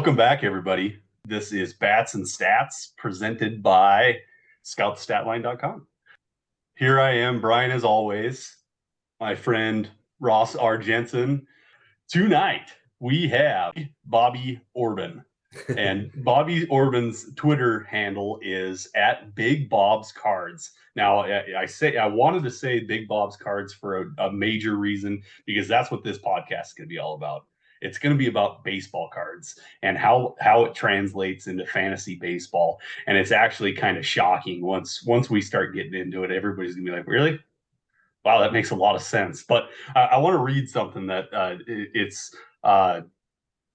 Welcome back, everybody. This is Bats and Stats presented by ScoutStatline.com. Here I am, Brian, as always, my friend Ross R. Jensen. Tonight, we have Bobby Orban. And Bobby Orban's Twitter handle is at Big Bob's Cards. Now, I wanted to say Big Bob's Cards for a major reason, because that's what this podcast is going to be all about. It's going to be about baseball cards and how it translates into fantasy baseball. And it's actually kind of shocking once we start getting into it. Everybody's going to be like, really? Wow, that makes a lot of sense. But I want to read something that it's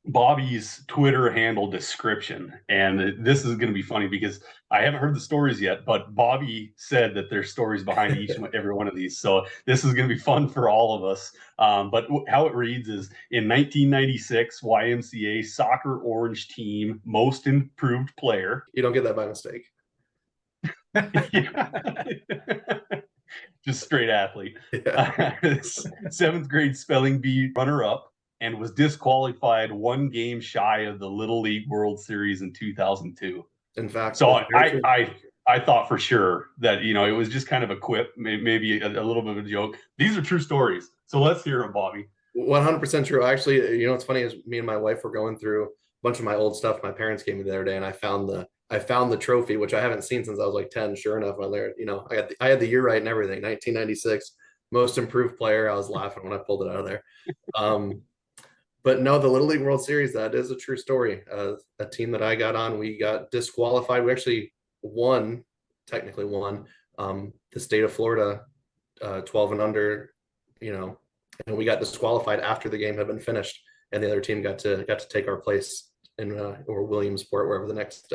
Bobby's Twitter handle description. And this is going to be funny because I haven't heard the stories yet, but Bobby said that there's stories behind every one of these. So this is going to be fun for all of us. But how it reads is, in 1996, YMCA soccer orange team, most improved player. You don't get that by mistake. Just straight athlete. Yeah. 7th grade spelling bee runner-up, and was disqualified one game shy of the Little League World Series in 2002. In fact, so I thought for sure that, it was just kind of a quip, maybe a little bit of a joke. These are true stories. So let's hear them, Bobby. 100% true. Actually, what's funny is me and my wife were going through a bunch of my old stuff. My parents came the other day, and I found the trophy, which I haven't seen since I was like 10. Sure enough, I had the year right and everything. 1996, most improved player. I was laughing when I pulled it out of there. But no, the Little League World Series, that is a true story. A team that I got on, we got disqualified. We actually technically won the state of Florida, 12 and under, and we got disqualified after the game had been finished, and the other team got to take our place in or Williamsport, wherever the next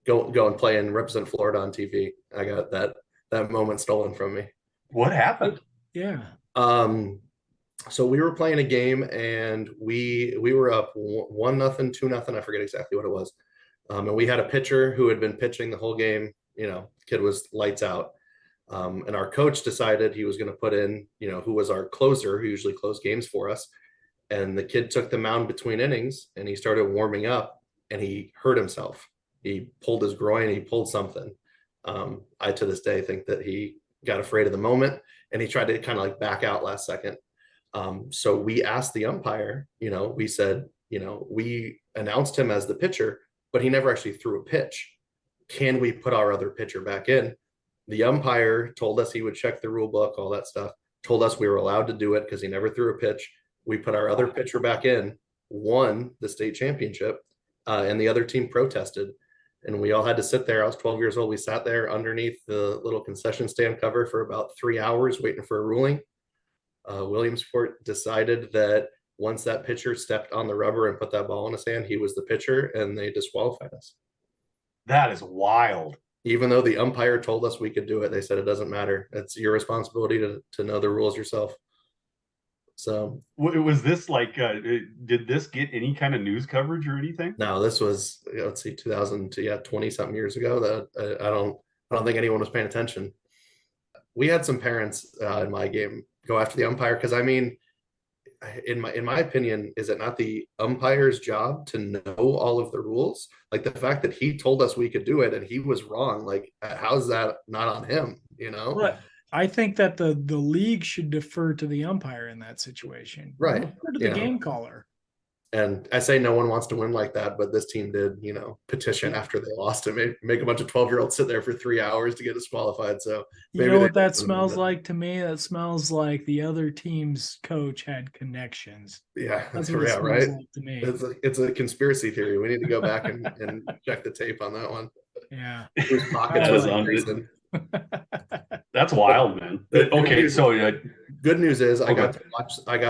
go and play and represent Florida on TV. I got that moment stolen from me. What happened? Yeah. So we were playing a game, and we were up 1-0, 2-0. I forget exactly what it was. And we had a pitcher who had been pitching the whole game. Kid was lights out. And our coach decided he was going to put in, who was our closer, who usually closed games for us. And the kid took the mound between innings, and he started warming up, and he hurt himself. He pulled his groin. He pulled something. I, to this day, think that he got afraid of the moment, and he tried to kind of like back out last second. So we asked the umpire, we said, we announced him as the pitcher, but he never actually threw a pitch. Can we put our other pitcher back in? The umpire told us he would check the rule book, all that stuff, told us we were allowed to do it because he never threw a pitch. We put our other pitcher back in, won the state championship, and the other team protested. And we all had to sit there. I was 12 years old. We sat there underneath the little concession stand cover for about 3 hours waiting for a ruling. Williamsport decided that once that pitcher stepped on the rubber and put that ball in his hand, he was the pitcher, and they disqualified us. That is wild. Even though the umpire told us we could do it, they said it doesn't matter. It's your responsibility to know the rules yourself. So was this like, did this get any kind of news coverage or anything? No, this was, let's see, 20 something years ago. That I don't think anyone was paying attention. We had some parents in my game go after the umpire, because in my opinion, is it not the umpire's job to know all of the rules? Like, the fact that he told us we could do it and he was wrong, like, how's that not on him? Right. I think that the league should defer to the umpire in that situation. Right. Defer to the game caller. And I say no one wants to win like that, but this team did, petition after they lost and make a bunch of 12-year-olds sit there for 3 hours to get disqualified. So you know what that smells like to me? That smells like the other team's coach had connections. Yeah, that's what it smells right. Like to me. It's a conspircy theory. We need to go back and check the tape on that one. Yeah. That's wild, man. Okay, so good news is I got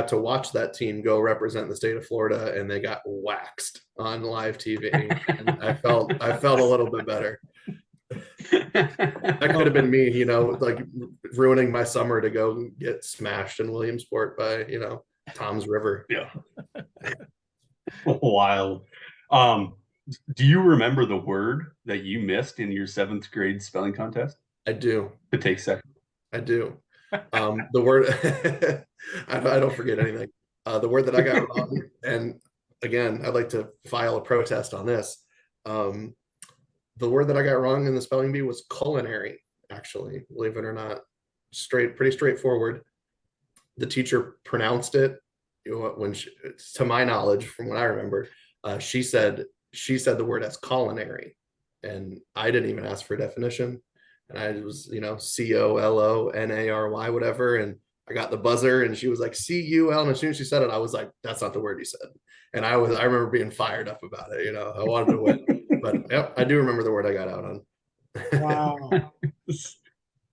to watch that team go represent the state of Florida, and they got waxed on live TV. And I felt a little bit better. That could have been me, like ruining my summer to go get smashed in Williamsport by, Tom's River. Yeah. Wild. Do you remember the word that you missed in your 7th grade spelling contest? I do. To take second. I do. The word, I don't forget anything. The word that I got wrong, and again, I'd like to file a protest on this. The word that I got wrong in the spelling bee was culinary, actually, believe it or not. Pretty straightforward. The teacher pronounced it when she, to my knowledge, from what I remember, she said the word as culinary, and I didn't even ask for a definition. And I was, COLONARY, whatever. And I got the buzzer and she was like, CUL. And as soon as she said it, I was like, that's not the word you said. And I remember being fired up about it. I wanted to win. But yep, I do remember the word I got out on. Wow.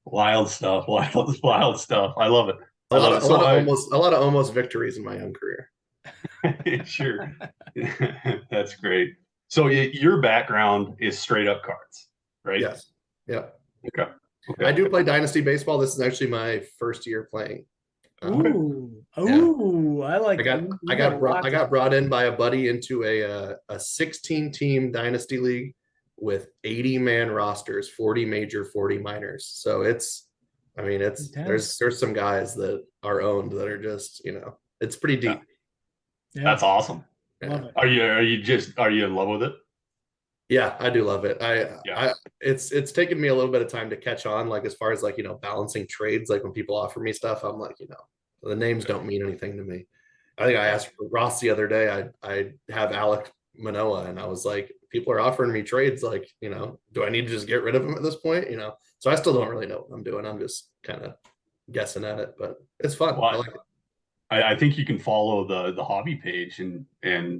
Wild stuff. Wild stuff. I love it. A lot of almost victories in my young career. Sure. That's great. So your background is straight up cards, right? Yes. Yeah. Okay. I do play Dynasty baseball. This is actually my first year playing. Ooh, I like. I got brought in by a buddy into a 16-team Dynasty league with 80-man rosters, 40 major, 40 minors. So it's there's some guys that are owned that are just, it's pretty deep. Yeah. That's awesome. Love it. Are you in love with it? Yeah, I do love it. It's taken me a little bit of time to catch on, like as far as balancing trades. Like when people offer me stuff, I'm like, the names don't mean anything to me. I think I asked Ross the other day, I have Alec Manoa, and I was like, people are offering me trades, like, do I need to just get rid of him at this point? So I still don't really know what I'm doing. I'm just kind of guessing at it, but it's fun. Well, I like it. I think you can follow the hobby page and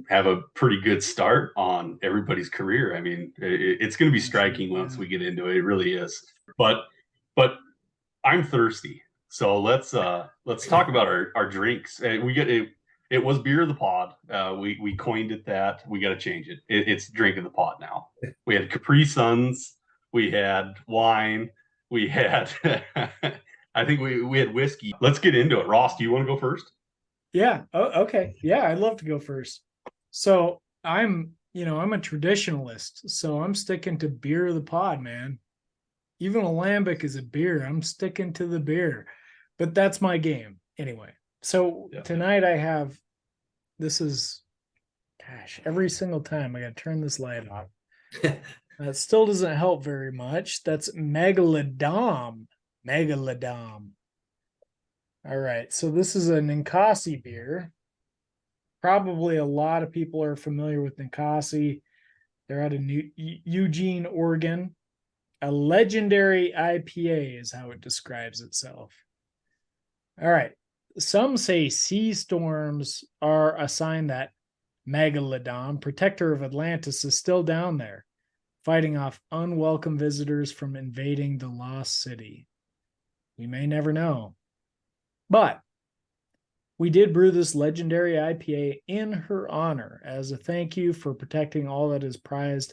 have a pretty good start on everybody's career. I mean, it's going to be striking once we get into it. It really is. But I'm thirsty, so let's talk about our drinks. It was beer of the pod. We coined it that. We got to change it. It's drink of the pod now. We had Capri Suns. We had wine. We had I think we had whiskey. Let's get into it. Ross, do you want to go first? Yeah. Oh, okay. Yeah, I'd love to go first. So I'm a traditionalist, so I'm sticking to beer of the pod, man. Even a lambic is a beer. I'm sticking to the beer, but that's my game anyway. So tonight I have, every single time I got to turn this light off. That still doesn't help very much. That's Megalodon. All right, so this is a Ninkasi beer. Probably a lot of people are familiar with Ninkasi. They're out of Eugene, Oregon. A legendary IPA is how it describes itself. All right, some say sea storms are a sign that Megalodon, protector of Atlantis, is still down there, fighting off unwelcome visitors from invading the lost city. We may never know. But we did brew this legendary IPA in her honor as a thank you for protecting all that is prized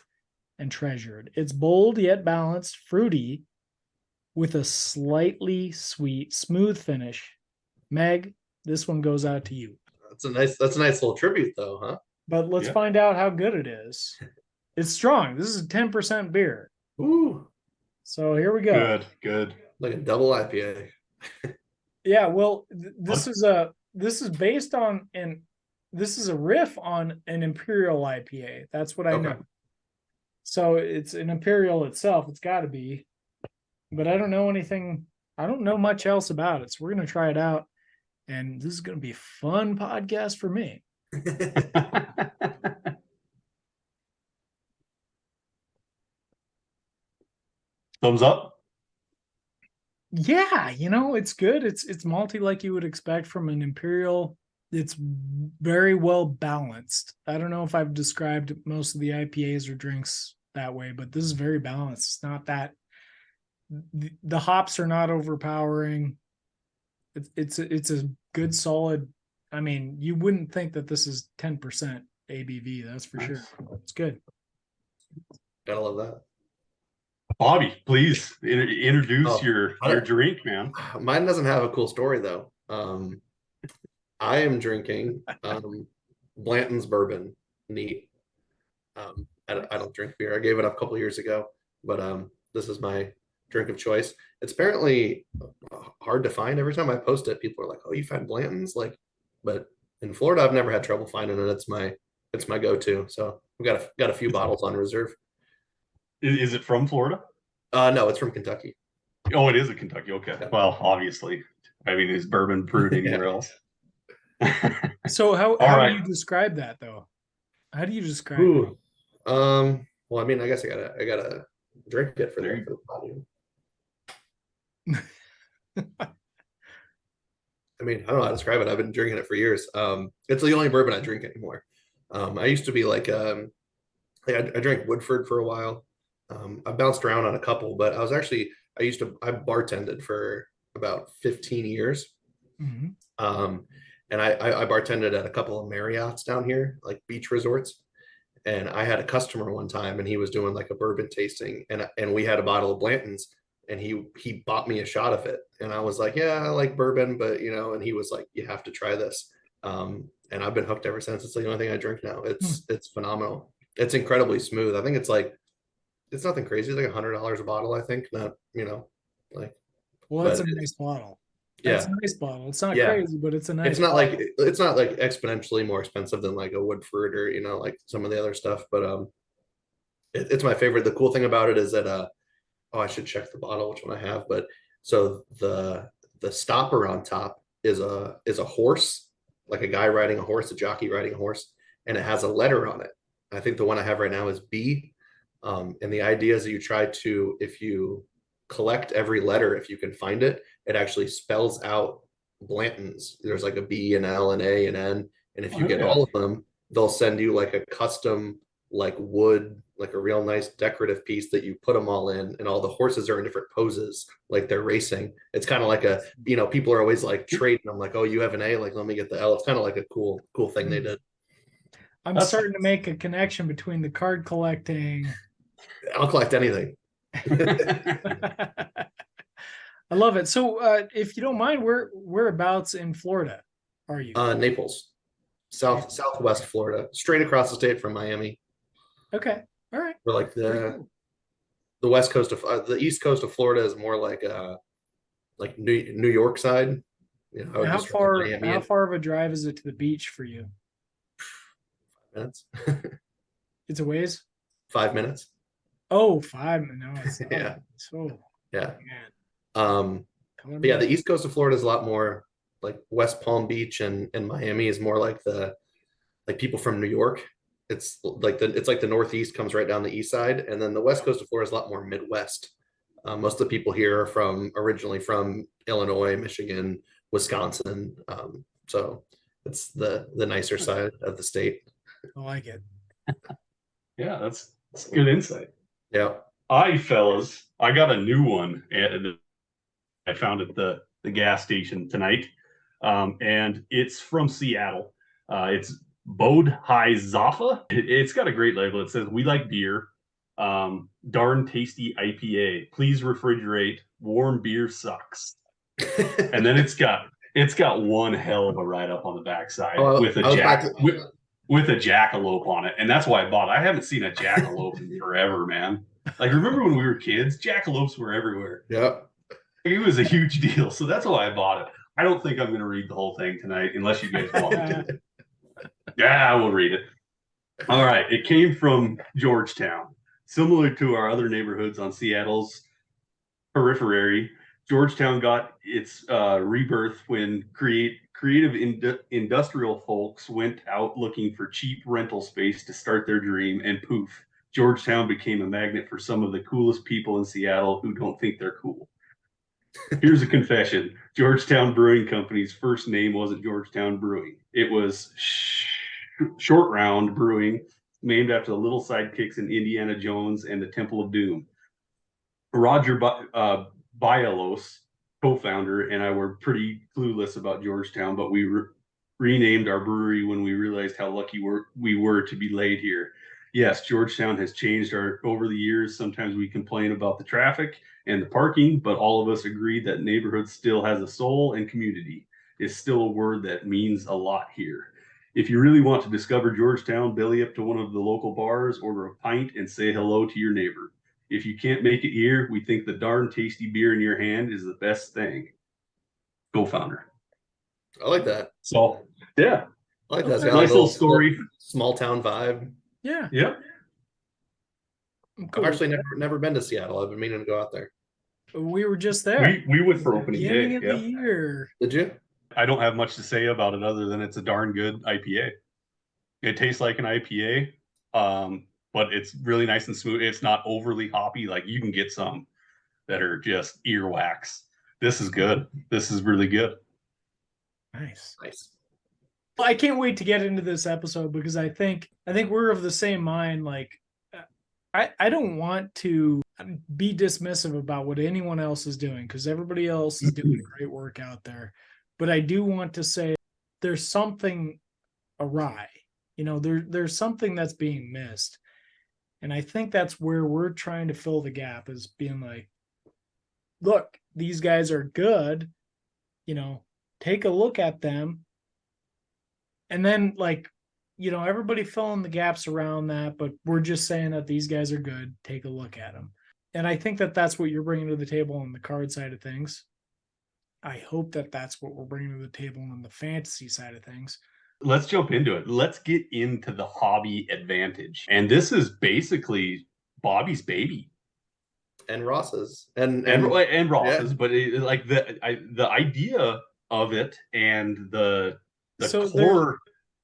and treasured. It's bold yet balanced, fruity, with a slightly sweet, smooth finish. Meg, this one goes out to you. That's a nice little tribute, though, huh? But let's find out how good it is. It's strong. This is a 10% beer. Ooh. So here we go. Good. Like a double IPA. Yeah, well, this is based on this is a riff on an Imperial IPA. That's what I know. So it's an Imperial itself. It's got to be, but I don't know anything. I don't know much else about it. So we're gonna try it out, and this is gonna be a fun podcast for me. Thumbs up. Yeah, it's good. It's malty like you would expect from an Imperial. It's very well balanced. I don't know if I've described most of the IPAs or drinks that way, but this is very balanced. It's not that the hops are not overpowering. It's a good solid. I mean, you wouldn't think that this is 10% ABV. That's for sure. It's good. Gotta love that. Bobby, please introduce your drink, man. Mine doesn't have a cool story, though. I am drinking Blanton's bourbon neat. I don't drink beer. I gave it up a couple years ago, but this is my drink of choice. It's apparently hard to find. Every time I post it, people are like, "Oh, you found Blanton's?" But in Florida, I've never had trouble finding it. It's my go-to. So we've got a few bottles on reserve. Is it from Florida? No, it's from Kentucky. Oh, it is a Kentucky. Okay. Yeah. Well, obviously. I mean, is bourbon brewed anywhere else? So how right. do you describe that though? How do you describe it? Ooh. Well, I mean, I guess I gotta drink it for the volume. I mean, I don't know how to describe it. I've been drinking it for years. It's the only bourbon I drink anymore. I used to be like I drank Woodford for a while. I bounced around on a couple, but I bartended for about 15 years. Mm-hmm. And I bartended at a couple of Marriott's down here, like beach resorts. And I had a customer one time, and he was doing like a bourbon tasting, and we had a bottle of Blanton's, and he bought me a shot of it, and I was like, yeah, I like bourbon, but and he was like, you have to try this. And I've been hooked ever since. It's the only thing I drink now. It's phenomenal. It's incredibly smooth. I think it's nothing crazy. It's like $100 a bottle, I think. Not like. Well, that's a nice bottle. That's a nice bottle. It's not crazy, but it's a nice. It's not like exponentially more expensive than like a Woodford or like some of the other stuff. But it's my favorite. The cool thing about it is that I should check the bottle which one I have. But so the stopper on top is a horse, like a guy riding a horse, a jockey riding a horse, and it has a letter on it. I think the one I have right now is B. And the idea is that you try to, if you collect every letter, if you can find it, it actually spells out Blanton's. There's like a B, an L, an A, an N. And if you get all of them, they'll send you like a custom, like wood, like a real nice decorative piece that you put them all in, and all the horses are in different poses, like they're racing. It's kind of like people are always like trading. I'm like, oh, you have an A, like let me get the L. It's kind of like a cool thing they did. I'm starting to make a connection between the card collecting. I'll collect anything. I love it. So, if you don't mind, whereabouts in Florida are you? Naples, southwest Florida, straight across the state from Miami. Okay, all right. We're like the west coast of the east coast of Florida is more like New York side. How far of a drive is it to the beach for you? 5 minutes. It's a ways. 5 minutes. Oh, 5 minutes. No, it's not. Yeah. So yeah. Man. But yeah, the east coast of Florida is a lot more like West Palm Beach, and Miami is more like people from New York. It's like the Northeast comes right down the east side, and then the west coast of Florida is a lot more Midwest. Most of the people here are originally from Illinois, Michigan, Wisconsin. So it's the nicer side of the state. I like it. Yeah, that's good insight. Yeah. Fellas, I got a new one, and I found at the gas station tonight, and it's from Seattle. It's Bode High Zaffa. It's got a great label. It says, "We like beer. Darn tasty IPA. Please refrigerate. Warm beer sucks." And then it's got one hell of a write up on the backside with a jackalope on it, and that's why I bought it. I haven't seen a jackalope in forever, man. Like, remember when we were kids? Jackalopes were everywhere. Yeah. It was a huge deal, so that's why I bought it. I don't think I'm going to read the whole thing tonight, unless you guys want me to. Yeah, I will read it. All right. It came from Georgetown. Similar to our other neighborhoods on Seattle's periphery, Georgetown got its rebirth when creative industrial folks went out looking for cheap rental space to start their dream, and poof, Georgetown became a magnet for some of the coolest people in Seattle who don't think they're cool. Here's a confession. Georgetown Brewing Company's first name wasn't Georgetown Brewing. It was Short Round Brewing, named after the little sidekicks in Indiana Jones and the Temple of Doom. Roger Baialos, co-founder, and I were pretty clueless about Georgetown, but we renamed our brewery when we realized how lucky we were to be laid here. Yes, Georgetown has changed over the years. Sometimes we complain about the traffic and the parking, but all of us agree that neighborhood still has a soul, and community is still a word that means a lot here. If you really want to discover Georgetown, belly up to one of the local bars, order a pint, and say hello to your neighbor. If you can't make it here, we think the darn tasty beer in your hand is the best thing. Co-founder. I like that. So, yeah. I like that. It's got Okay. like Nice a little story. small town vibe. Yeah. Yeah. I'm I've cool with actually that. never been to Seattle. I've been meaning to go out there. We were just there. We went for opening Beginning day. of the Yeah. year. Did you? I don't have much to say about it other than it's a darn good IPA. It tastes like an IPA, but it's really nice and smooth. It's not overly hoppy. Like you can get some that are just earwax. This is good. This is really good. Nice. Nice. I can't wait to get into this episode because I think we're of the same mind. Like, I don't want to be dismissive about what anyone else is doing because everybody else is doing great work out there. But I do want to say there's something awry. There's something that's being missed. And I think that's where we're trying to fill the gap, is being like, look, these guys are good, take a look at them. And then everybody fill in the gaps around that, but we're just saying that these guys are good. Take a look at them. And I think that that's what you're bringing to the table on the card side of things. I hope that that's what we're bringing to the table on the fantasy side of things. Let's jump into it. Let's get into the hobby advantage. And this is basically Bobby's baby. And Ross's and Ross's, yeah. But like the idea of it and the so core.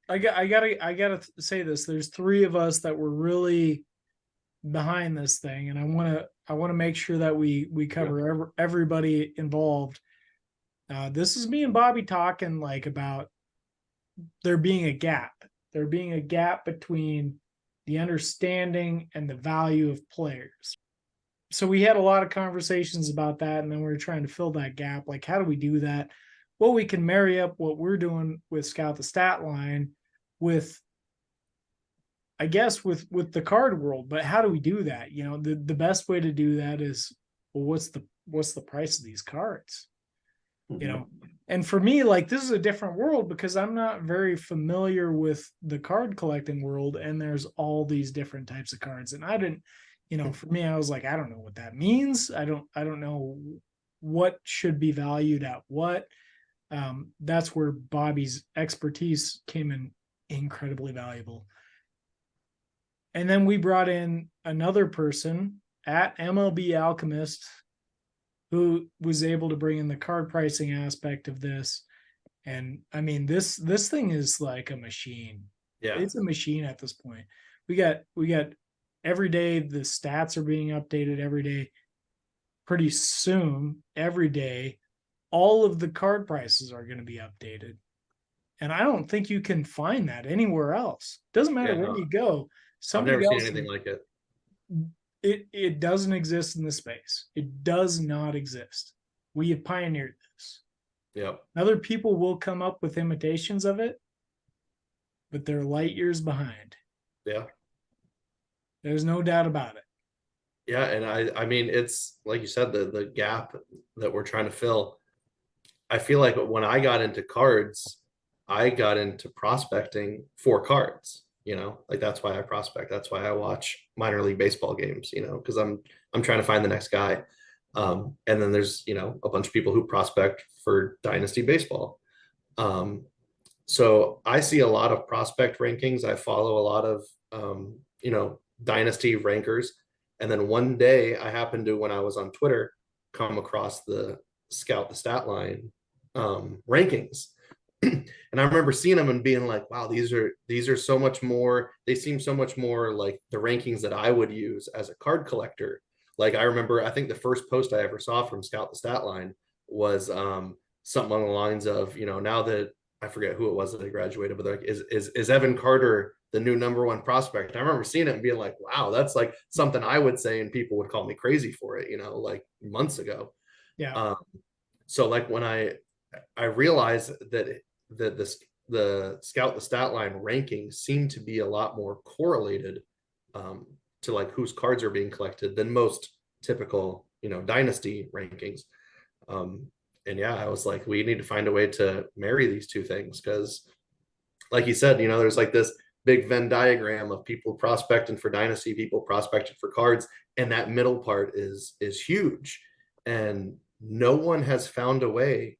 I gotta say this. There's three of us that were really behind this thing, and I want to make sure that we cover everybody involved. This is me and Bobby talking like about there being a gap. There being a gap between the understanding and the value of players. So we had a lot of conversations about that, and then we were trying to fill that gap. Like, how do we do that? Well, we can marry up what we're doing with Scout the Statline with, I guess, with the card world. But how do we do that? The best way to do that is, well, what's the price of these cards? Mm-hmm. And for me, like, this is a different world because I'm not very familiar with the card collecting world, and there's all these different types of cards, and I didn't. For me, I was like, I don't know what that means. I don't know what should be valued at what. That's where Bobby's expertise came in incredibly valuable. And then we brought in another person at MLB Alchemist who was able to bring in the card pricing aspect of this. And I mean, this thing is like a machine. Yeah, it's a machine at this point. We got every day the stats are being updated every day. Pretty soon, every day, all of the card prices are going to be updated. And I don't think you can find that anywhere else. Doesn't matter where you go. I've never seen anything like it. It doesn't exist in the space. It does not exist. We have pioneered this. Yep. Other people will come up with imitations of it, but they're light years behind. Yeah. There's no doubt about it. Yeah, and I mean, it's like you said, the gap that we're trying to fill. I feel like when I got into cards, I got into prospecting for cards. Like that's why I prospect. That's why I watch minor league baseball games. Because I'm trying to find the next guy. And then there's a bunch of people who prospect for dynasty baseball. So I see a lot of prospect rankings. I follow a lot of dynasty rankers. And then one day I happened to, when I was on Twitter, come across the Scout the Statline rankings. And I remember seeing them and being like, wow, these are so much more, they seem so much more like the rankings that I would use as a card collector. Like I remember, I think the first post I ever saw from Scout the Statline was something along the lines of, now that I forget who it was that I graduated, but like, is Evan Carter the new #1 prospect? I remember seeing it and being like, wow, that's like something I would say, and people would call me crazy for it, like months ago. Yeah. So like when I realized that the Scout the Statline rankings seem to be a lot more correlated to like whose cards are being collected than most typical, dynasty rankings. And yeah, I was like, we need to find a way to marry these two things, because like you said, there's like this big Venn diagram of people prospecting for dynasty, people prospecting for cards, and that middle part is huge, and no one has found a way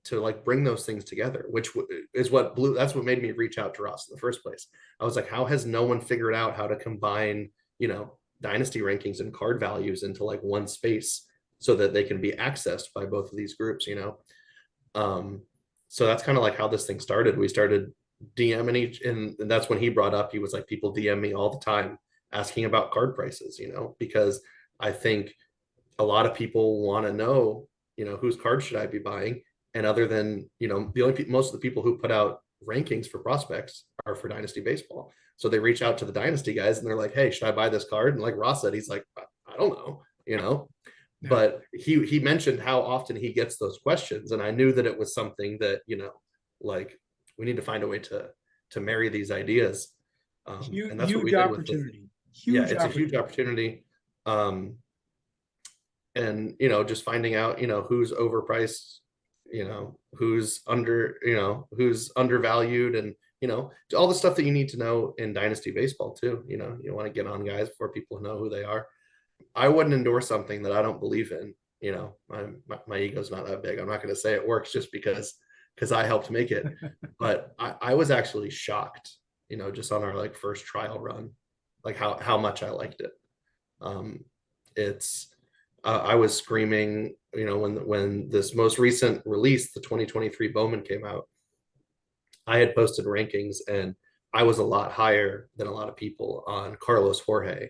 to like bring those things together, which is that's what made me reach out to Ross in the first place. I was like, how has no one figured out how to combine, you know, dynasty rankings and card values into like one space so that they can be accessed by both of these groups, you know? So that's kind of like how this thing started. We started DMing each, and that's when he brought up, he was like, people DM me all the time asking about card prices, you know, because I think a lot of people want to know, you know, whose card should I be buying? And other than, you know, most of the people who put out rankings for prospects are for Dynasty Baseball. So they reach out to the Dynasty guys and they're like, hey, should I buy this card? And like Ross said, he's like, I don't know, you know. Yeah. But he mentioned how often he gets those questions. And I knew that it was something that, you know, like we need to find a way to marry these ideas. And that's what we did with it's a huge opportunity. And, you know, just finding out, you know, who's overpriced, you know, who's who's undervalued, and, you know, all the stuff that you need to know in Dynasty Baseball too. You know, you want to get on guys before people know who they are. I wouldn't endorse something that I don't believe in. You know, my ego's not that big. I'm not going to say it works just because I helped make it. But I was actually shocked, you know, just on our like first trial run, like how much I liked it. I was screaming, you know, when this most recent release, the 2023 Bowman came out, I had posted rankings and I was a lot higher than a lot of people on Carlos Jorge.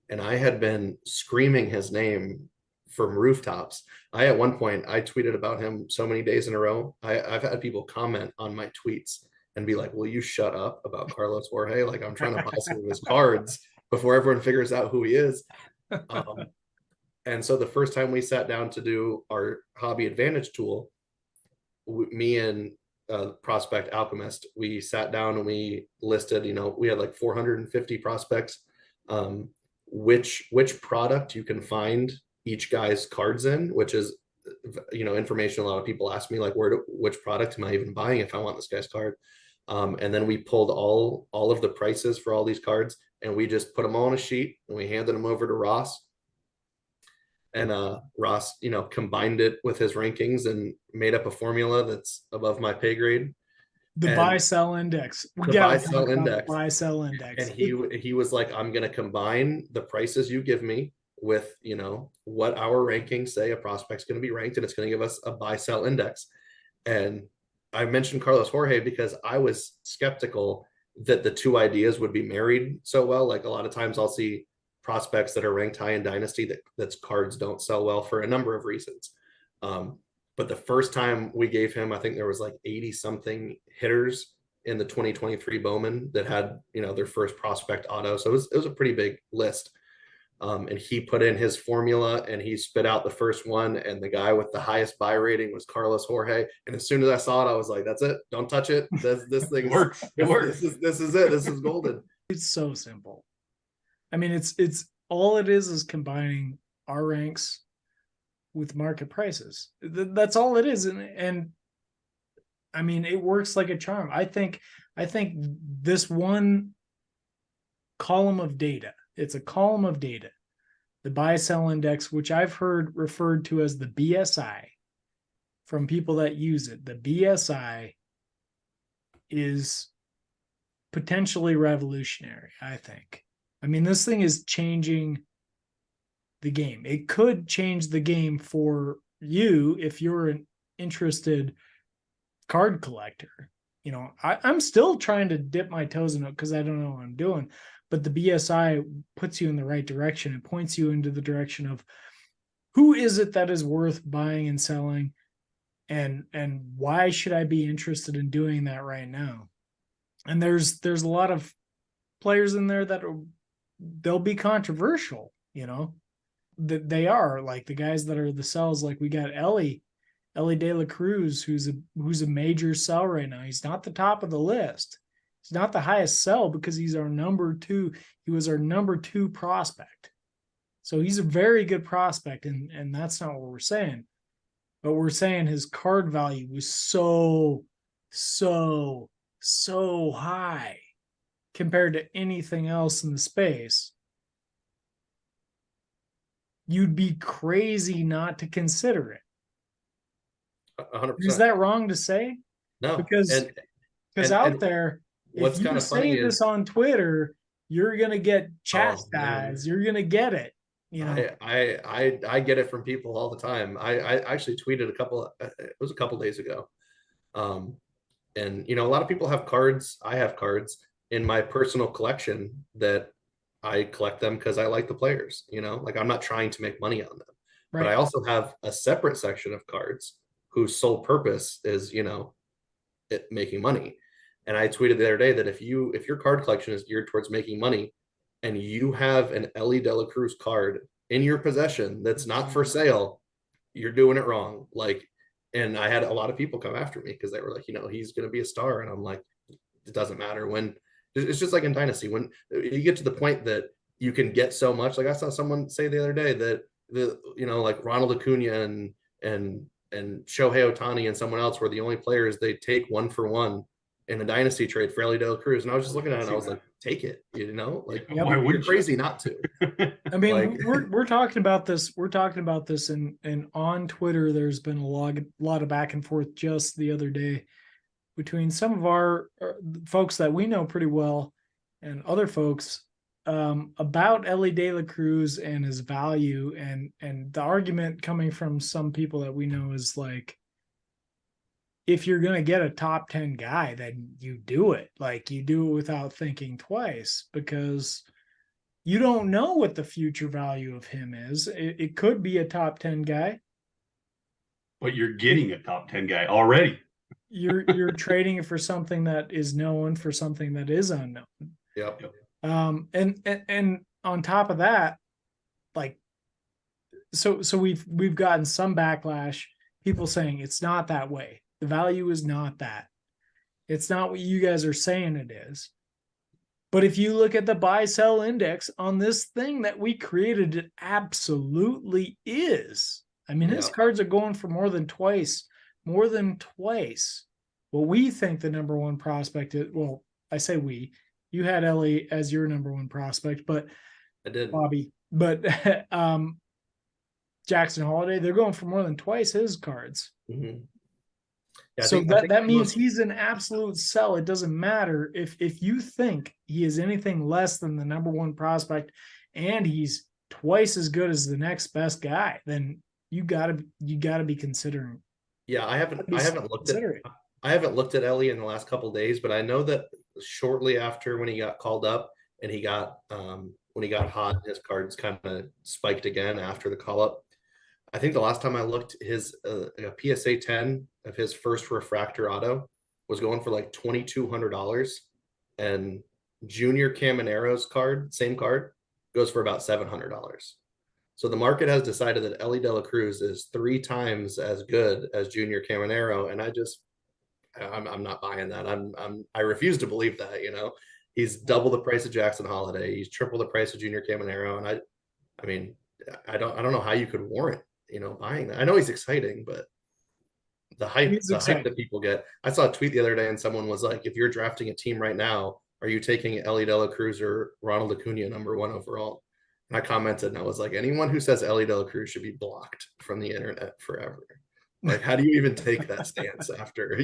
And I had been screaming his name from rooftops. At one point, I tweeted about him so many days in a row. I've had people comment on my tweets and be like, will you shut up about Carlos Jorge? Like, I'm trying to buy some of his cards before everyone figures out who he is. And so the first time we sat down to do our hobby advantage tool, me and Prospect Alchemist, we sat down and we listed, you know, we had like 450 prospects, which product you can find each guy's cards in, which is, you know, information a lot of people ask me, like, which product am I even buying if I want this guy's card? And then we pulled all of the prices for all these cards and we just put them all on a sheet and we handed them over to Ross. And Ross, you know, combined it with his rankings and made up a formula that's above my pay grade. The buy-sell index. The buy-sell index. Buy-sell index. And he was like, I'm going to combine the prices you give me with, you know, what our rankings say a prospect's going to be ranked, and it's going to give us a buy-sell index. And I mentioned Carlos Jorge because I was skeptical that the two ideas would be married so well. Like a lot of times I'll see prospects that are ranked high in Dynasty that's cards don't sell well for a number of reasons. But the first time we gave him, I think there was like 80 something hitters in the 2023 Bowman that had, you know, their first prospect auto. So it was a pretty big list. And he put in his formula and he spit out the first one, and the guy with the highest buy rating was Carlos Jorge. And as soon as I saw it, I was like, that's it. Don't touch it. This thing works. It works. This is it. This is golden. It's so simple. I mean, it's all it is combining our ranks with market prices. That's all it is. And I mean, it works like a charm. I think this one column of data, it's a column of data, the buy-sell index, which I've heard referred to as the BSI from people that use it. The BSI is potentially revolutionary, I think. I mean, this thing is changing the game. It could change the game for you if you're an interested card collector. You know, I'm still trying to dip my toes in it because I don't know what I'm doing. But the BSI puts you in the right direction. It points you into the direction of who is it that is worth buying and selling, and why should I be interested in doing that right now? And there's a lot of players in there that they'll be controversial, you know, that they are like the guys that are the sells. Like we got Ellie De La Cruz, who's a major sell right now. He's not the top of the list. He's not the highest sell because he's our number 2. He was our number 2 prospect. So he's a very good prospect. And that's not what we're saying, but we're saying his card value was so high compared to anything else in the space. You'd be crazy not to consider it. Is 100%. that wrong to say? No. Because out there, what's if kind you of funny say this is, on Twitter, you're gonna get man, chastised. You're gonna get it. You know, I get it from people all the time. I actually tweeted it was a couple days ago. And a lot of people have cards. I have cards in my personal collection that I collect them because I like the players, like I'm not trying to make money on them. But I right? also have a separate section of cards whose sole purpose is, it making money. And I tweeted the other day that if your card collection is geared towards making money and you have an Ellie De La Cruz card in your possession that's not for sale, you're doing it wrong. Like, and I had a lot of people come after me because they were like, he's going to be a star. And I'm like, it doesn't matter. When it's just like in Dynasty, when you get to the point that you can get so much. Like I saw someone say the other day that like Ronald Acuna and Shohei Ohtani and someone else were the only players they take 1-for-1 in a dynasty trade for Ellie De La Cruz. And I was just looking at it and I was like, take it, like Yep. Why you're wouldn't crazy not to. I mean, Like- we're talking about this. We're talking about this, and on Twitter, there's been a lot of back and forth just the other day between some of our folks that we know pretty well and other folks about Ellie De La Cruz and his value, and the argument coming from some people that we know is like, if you're going to get a top 10 guy, then you do it. Like, you do it without thinking twice, because you don't know what the future value of him is. It could be a top 10 guy. But you're getting a top 10 guy already. You're trading it for something that is known, for something that is unknown. Yep. And on top of that, like, so we've gotten some backlash, people saying it's not that way. The value is not that. It's not what you guys are saying it is. But if you look at the buy sell index on this thing that we created, it absolutely is. I mean, his cards are going for more than twice what we think the number one prospect is. Well, I say we. You had Ellie as your number one prospect, but I did, Bobby. But Jackson Holiday, they're going for more than twice his cards. Mm-hmm. Yeah, so that means he's an absolute sell. It doesn't matter if you think he is anything less than the number one prospect and he's twice as good as the next best guy, then you gotta be considering. Yeah, I haven't looked at Ellie in the last couple of days, but I know that shortly after when he got called up and he got when he got hot, his cards kind of spiked again after the call up. I think the last time I looked, his PSA 10 of his first refractor auto was going for like $2,200, and Junior Camanero's card, same card, goes for about $700. So the market has decided that Ellie De La Cruz is 3 times as good as Junior Caminero, and I'm not buying that. I refuse to believe that. He's double the price of Jackson Holiday. He's triple the price of Junior Caminero, and I mean, I don't know how you could warrant buying that. I know he's exciting, but the hype that people get. I saw a tweet the other day and someone was like, if you're drafting a team right now, are you taking Ellie De La Cruz or Ronald Acuna number 1 overall? And I commented and I was like, anyone who says Ellie De La Cruz should be blocked from the internet forever. Like, how do you even take that stance after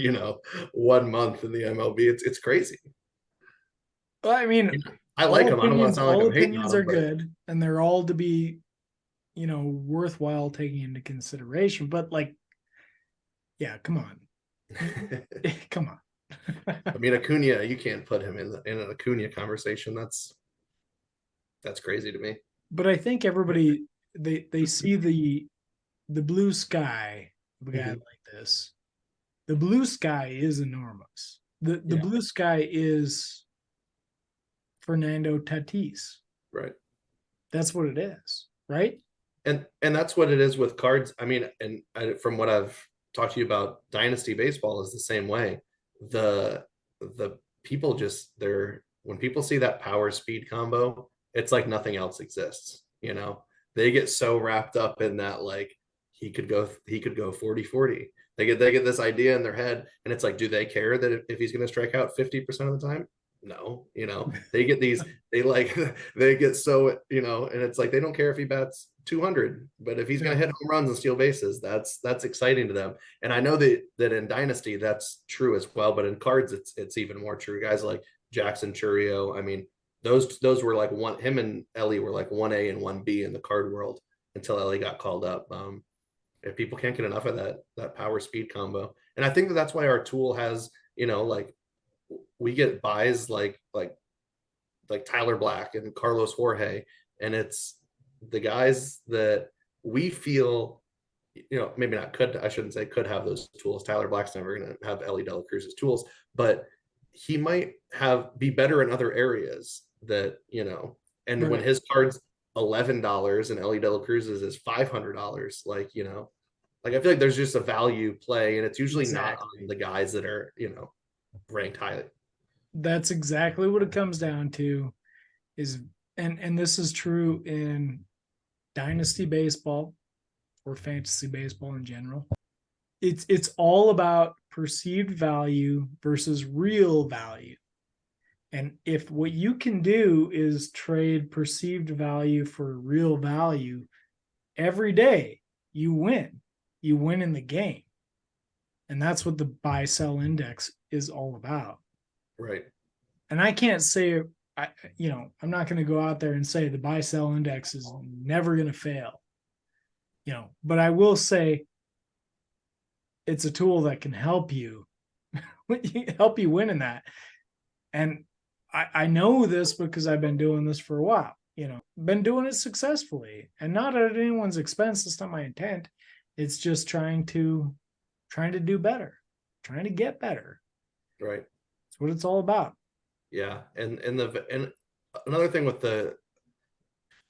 1 month in the MLB? It's crazy. Well, I mean, I like him. I don't want to sound like I'm hating on him. Opinions are good, and they're all to be worthwhile taking into consideration, but like, yeah, come on. Come on. I mean, Acuna, you can't put him in an Acuna conversation. That's crazy to me. But I think everybody they see the blue sky of a guy like this. The blue sky is enormous. The blue sky is Fernando Tatis. Right. That's what it is, right? And that's what it is with cards. I mean, and from what I've talked to you about, Dynasty Baseball is the same way. The people just when people see that power speed combo, it's like nothing else exists. They get so wrapped up in that, like he could go 40-40. They get this idea in their head, and it's like, do they care that if he's going to strike out 50% of the time? No, they get these, they get so, and it's like they don't care if he bats 200, but if he's going to hit home runs and steal bases, that's exciting to them. And I know that in Dynasty that's true as well, but in cards it's even more true. Guys like Jackson Churio, I mean, those were like him and Ellie were like 1A and 1B in the card world until Ellie got called up. If people can't get enough of that power speed combo, and I think that's why our tool has, like we get buys like Tyler Black and Carlos Jorge, and it's the guys that we feel, maybe not I shouldn't say could have those tools. Tyler Black's never going to have Ellie De La Cruz's tools, but he might be better in other areas that, and right. When his card's $11 and Ellie De La Cruz's is $500, like, like I feel like there's just a value play, and it's usually not on the guys that are, ranked highly. That's exactly what it comes down to is, and this is true in Dynasty baseball or fantasy baseball in general. It's all about perceived value versus real value. And if what you can do is trade perceived value for real value every day, you win. You win in the game. And that's what the buy sell index is all about. Right. And I can't say, I'm not going to go out there and say the buy sell index is never going to fail, but I will say it's a tool that can help you win in that. And I know this because I've been doing this for a while, been doing it successfully and not at anyone's expense. That's not my intent. It's just trying to do better, trying to get better. Right. That's what it's all about. Yeah. And another thing with the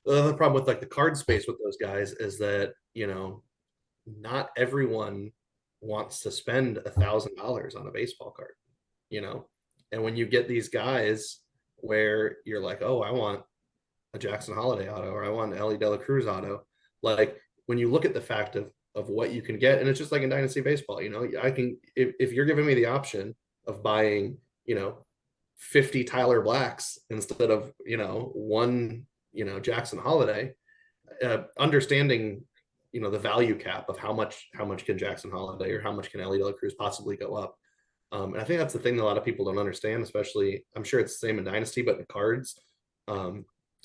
other problem with like the card space with those guys is that, not everyone wants to spend $1,000 on a baseball card, and when you get these guys where you're like, oh, I want a Jackson Holiday auto, or I want an Ellie De La Cruz auto, like when you look at the fact of what you can get, and it's just like in Dynasty baseball, I can, if you're giving me the option of buying, 50 Tyler Blacks instead of, one, Jackson Holiday, understanding, the value cap of how much can Jackson Holiday or how much can Ellie De La Cruz possibly go up. And I think that's the thing that a lot of people don't understand, especially, I'm sure it's the same in Dynasty, but in cards,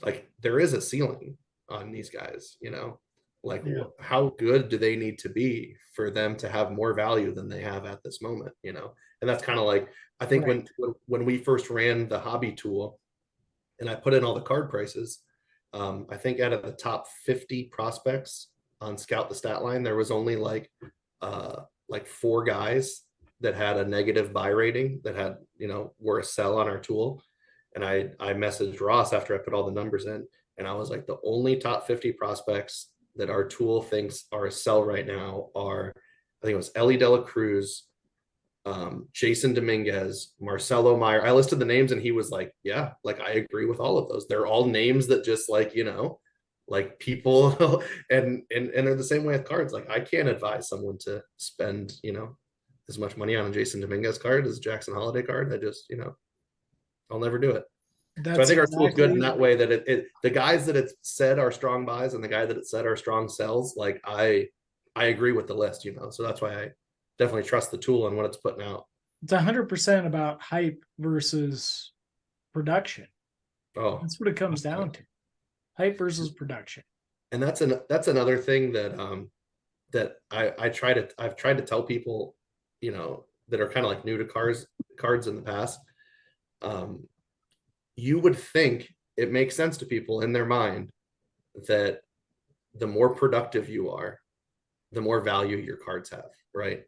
like there is a ceiling on these guys, how good do they need to be for them to have more value than they have at this moment, and that's kind of like, I think right. when we first ran the hobby tool and I put in all the card prices, I think out of the top 50 prospects on Scout the Statline, there was only like 4 guys that had a negative buy rating that had, were a sell on our tool. And I messaged Ross after I put all the numbers in, and I was like, the only top 50 prospects that our tool thinks are a sell right now are, I think it was Ellie De La Cruz, Jason Dominguez, Marcelo Meyer. I listed the names and he was like, yeah, like I agree with all of those. They're all names that just like, like people and they're the same way with cards. Like I can't advise someone to spend, as much money on a Jason Dominguez card as a Jackson Holiday card. I just, I'll never do it. So I think our tool is good in that way, that it the guys that it said are strong buys and the guy that it said are strong sells, like I agree with the list, so that's why I definitely trust the tool and what it's putting out. It's 100% about hype versus production. Oh, that's what it comes down to. Hype versus production. And that's another thing that that I've tried to tell people, that are kind of like new to cards in the past. You would think it makes sense to people in their mind that the more productive you are, the more value your cards have, right?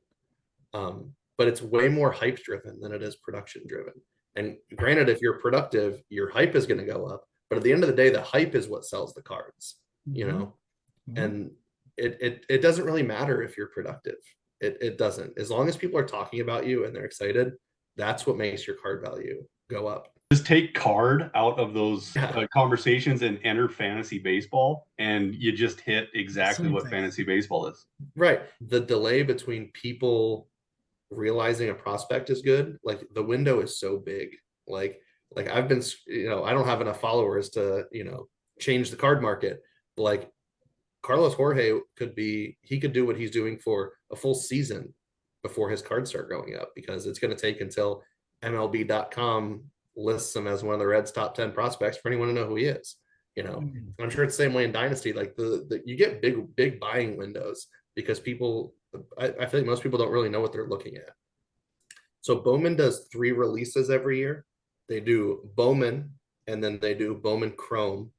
But it's way more hype driven than it is production driven. And granted, if you're productive, your hype is going to go up. But at the end of the day, the hype is what sells the cards, Mm-hmm. And it doesn't really matter if you're productive. It doesn't. As long as people are talking about you and they're excited, that's what makes your card value go up. Just take card out of those conversations and enter fantasy baseball, and you just hit exactly what fantasy baseball is. Right. The delay between people realizing a prospect is good, like the window is so big. Like Like I've been, I don't have enough followers to, change the card market. But like Carlos Jorge he could do what he's doing for a full season before his cards start going up, because it's going to take until MLB.com lists him as one of the Reds' top 10 prospects for anyone to know who he is. I'm sure it's the same way in Dynasty. Like you get big buying windows because I feel like most people don't really know what they're looking at. So Bowman does 3 releases every year. They do Bowman, and then they do Bowman Chrome,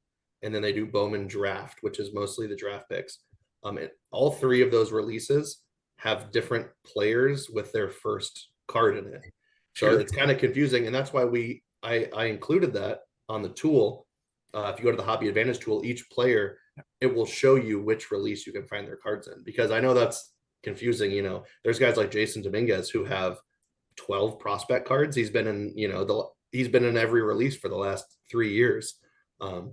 and then they do Bowman Draft, which is mostly the draft picks. And all 3 of those releases have different players with their first card in it. So it's kind of confusing, and that's why I included that on the tool. If you go to the Hobby Advantage tool, each player, it will show you which release you can find their cards in, because I know that's confusing. There's guys like Jason Dominguez who have 12 prospect cards. He's been in, he's been in every release for the last 3 years. But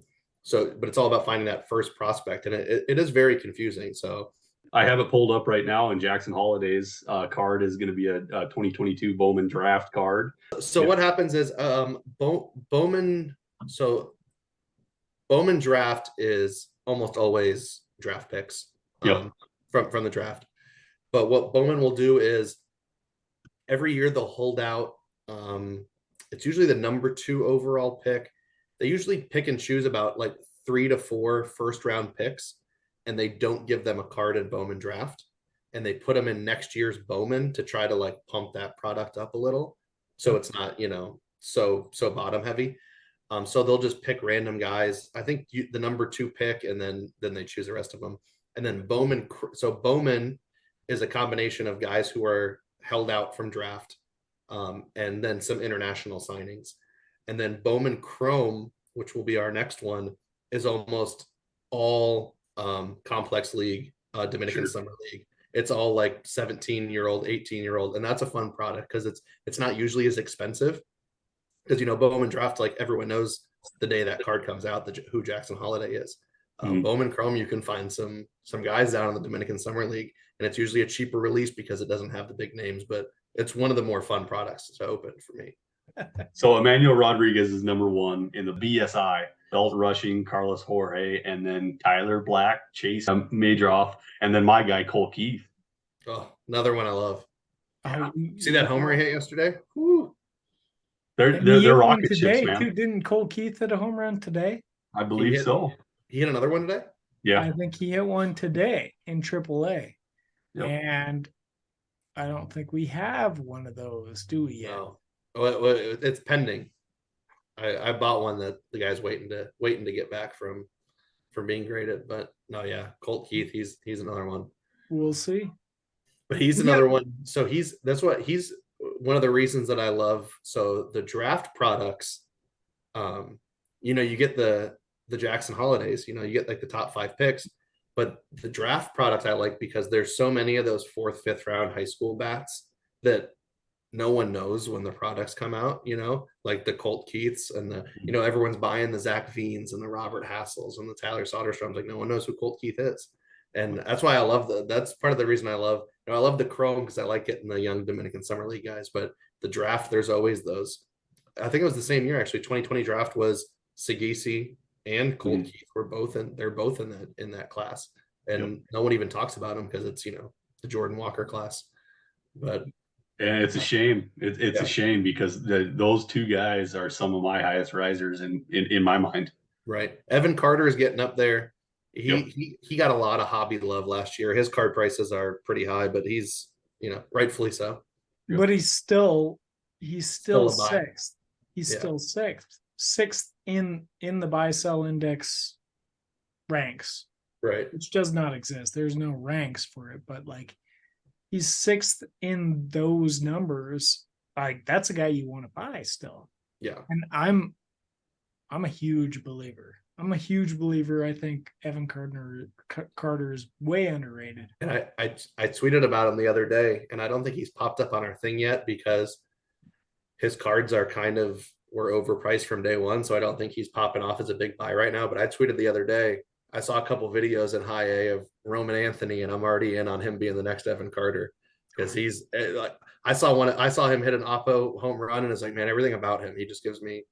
it's all about finding that first prospect, and it is very confusing. So I have it pulled up right now, and Jackson Holliday's card is going to be a 2022 Bowman Draft card. So what happens is Bowman. So Bowman Draft is almost always draft picks from the draft. But what Bowman will do is every year they'll hold out. It's usually the number 2 overall pick. They usually pick and choose about like 3 to 4 first round picks, and they don't give them a card in Bowman Draft, and they put them in next year's Bowman to try to like pump that product up a little, so it's not so bottom heavy. So they'll just pick random guys. I think the number 2 pick, and then they choose the rest of them. And then Bowman. So Bowman is a combination of guys who are held out from draft, and then some international signings. And then Bowman Chrome, which will be our next one, is almost all complex league, Dominican Summer League. It's all like 17-year-old, 18-year-old, and that's a fun product because it's not usually as expensive. Because Bowman Draft, like everyone knows the day that card comes out, who Jackson Holiday is. Bowman Chrome, you can find some guys down in the Dominican Summer League, and it's usually a cheaper release because it doesn't have the big names, but it's one of the more fun products to open for me. So Emmanuel Rodriguez is number 1 in the BSI, adult rushing, Carlos Jorge, and then Tyler Black, Chase Majoff, and then my guy Cole Keith. Oh, another one I love. See that homer he hit yesterday? Woo. They're rocket today, ships, man. Too. Didn't Cole Keith hit a home run today? I believe so. He hit another one today? Yeah. I think he hit one today in AAA. Yep. And I don't think we have one of those, do we yet? No. Well, it's pending. I bought one that the guy's waiting to get back from being graded. But no, yeah, Colt Keith, he's another one. We'll see. But he's another one. So he's one of the reasons that I love. So the draft products, you get the Jackson Holidays, you get like the top 5 picks, but the draft product I like because there's so many of those 4th, 5th round high school bats that no one knows when the products come out, like the Colt Keiths and everyone's buying the Zach Veens and the Robert Hassels and the Tyler Soderstroms. Like no one knows who Colt Keith is. And that's why I love that's part of the reason I love the Chrome, because I like getting the young Dominican Summer League guys, but the draft, there's always those. I think it was the same year, actually. 2020 draft was Sagisi and Colt Keith they're both in that class. And no one even talks about them because it's, the Jordan Walker class. But and it's a shame. It's a shame because those 2 guys are some of my highest risers in my mind. Right. Evan Carter is getting up there. He got a lot of hobby love last year. His card prices are pretty high, but he's, rightfully so. Yep. But he's still 6th. He's still 6th in the buy sell index ranks. Right. Which does not exist. There's no ranks for it, but like he's 6th in those numbers. Like that's a guy you want to buy still. Yeah. And I'm a huge believer. I think Evan Carter is way underrated. And I tweeted about him the other day, and I don't think he's popped up on our thing yet because his cards are were overpriced from day one. So I don't think he's popping off as a big buy right now. But I tweeted the other day, I saw a couple videos in high A of Roman Anthony, and I'm already in on him being the next Evan Carter because he's like, I saw him hit an Oppo home run, and it's like, man, everything about him, he just gives me